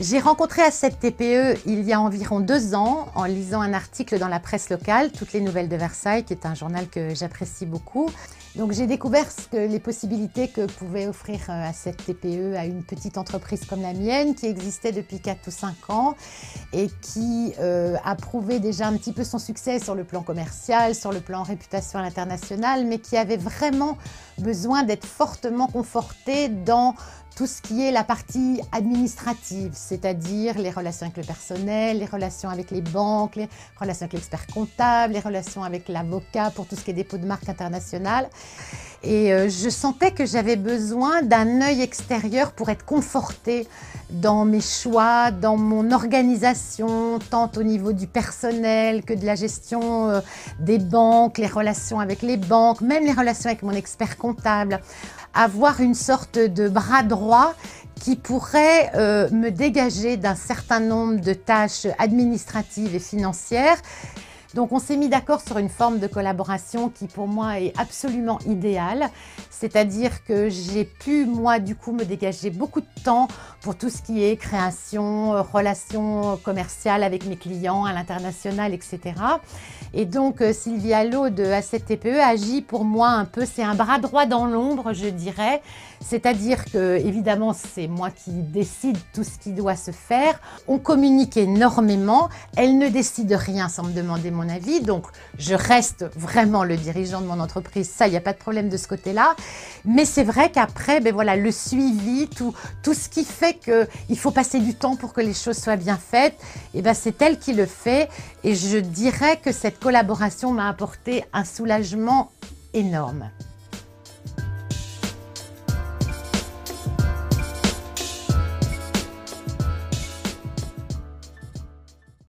J'ai rencontré Asset TPE il y a environ 2 ans en lisant un article dans la presse locale, Toutes les nouvelles de Versailles, qui est un journal que j'apprécie beaucoup. Donc j'ai découvert les possibilités que pouvait offrir Asset TPE à une petite entreprise comme la mienne, qui existait depuis 4 ou 5 ans et qui a prouvé déjà un petit peu son succès sur le plan commercial, sur le plan réputation à l'international, mais qui avait vraiment besoin d'être fortement confortée dans tout ce qui est la partie administrative, c'est-à-dire les relations avec le personnel, les relations avec les banques, les relations avec l'expert comptable, les relations avec l'avocat pour tout ce qui est dépôt de marque internationale. Et je sentais que j'avais besoin d'un œil extérieur pour être confortée dans mes choix, dans mon organisation, tant au niveau du personnel que de la gestion des banques, les relations avec les banques, même les relations avec mon expert comptable. Avoir une sorte de bras droit qui pourrait me dégager d'un certain nombre de tâches administratives et financières. Donc on s'est mis d'accord sur une forme de collaboration qui pour moi est absolument idéale, c'est-à-dire que j'ai pu moi du coup me dégager beaucoup de temps pour tout ce qui est création, relations commerciales avec mes clients à l'international, etc. Et donc Sylvia Lo de Asset TPE agit pour moi un peu, c'est un bras droit dans l'ombre je dirais, c'est-à-dire que évidemment c'est moi qui décide tout ce qui doit se faire, on communique énormément, elle ne décide rien sans me demander mon avis, donc je reste vraiment le dirigeant de mon entreprise, ça il n'y a pas de problème de ce côté-là, mais c'est vrai qu'après voilà, le suivi, tout ce qui fait qu'il faut passer du temps pour que les choses soient bien faites, et c'est elle qui le fait et je dirais que cette collaboration m'a apporté un soulagement énorme.